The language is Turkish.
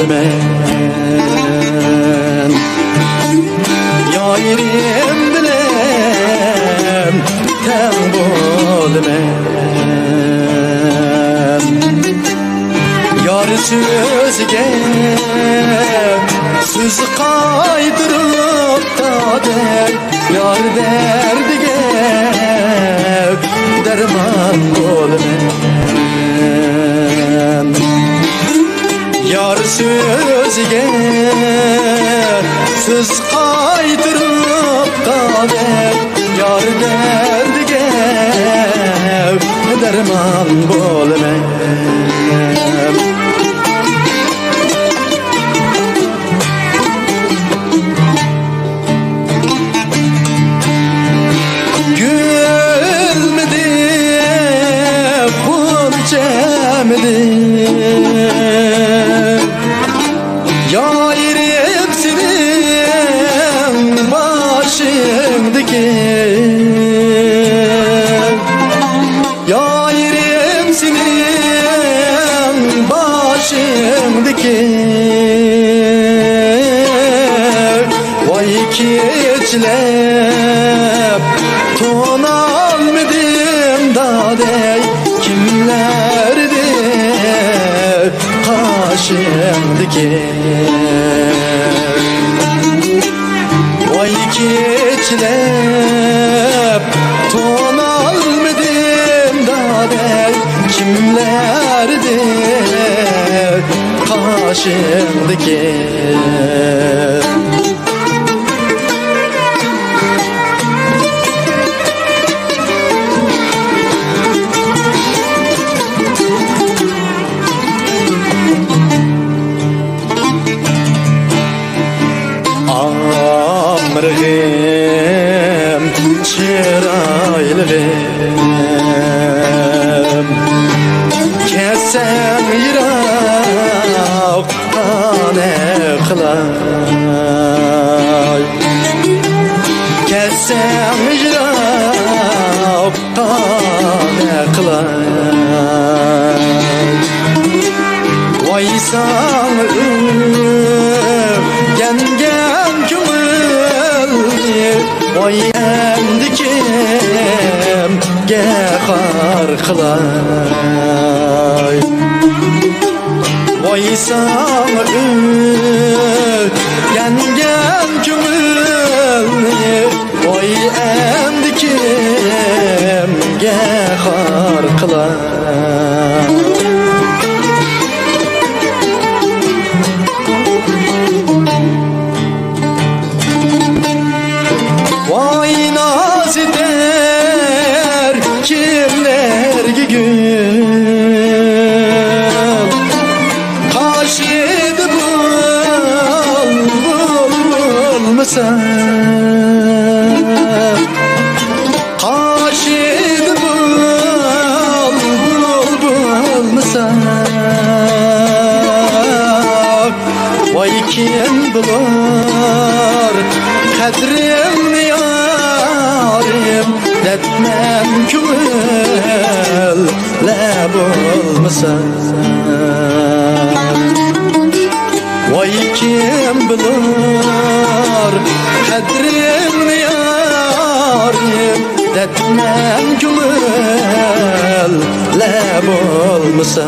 bolmen. Yarim bilen ten bolmen. Yar sözge söz kaydırıp da der, yar derdige derman bolmen. Yar sözge söz kaydırıp da der, yar derdige derman bolmen. Yarim senin başındaki, yarim senin başındaki. Vay keçlep ton almadım da dey, kimlerdi karşımdaki. Vay keçlep ton almadım da dey, kimlerdi karşımdaki. Amrığım, çiraylığım, kesen yiraktan ekılay, kesen yiraktan ekılay. Vay sana gengen kümül, vay endikim gehar kılay. Vay sana gengen kümül, vay endikim gehar kılay. Vay naz eder kimlerge gün, kaşıdı bulmasa, kaşıdı bulmasa. Vay kim bular kadrimni yarim, netmem kümül leb olmasa. Vay kim bular kadrimni yarim, netmem kümül leb olmasa.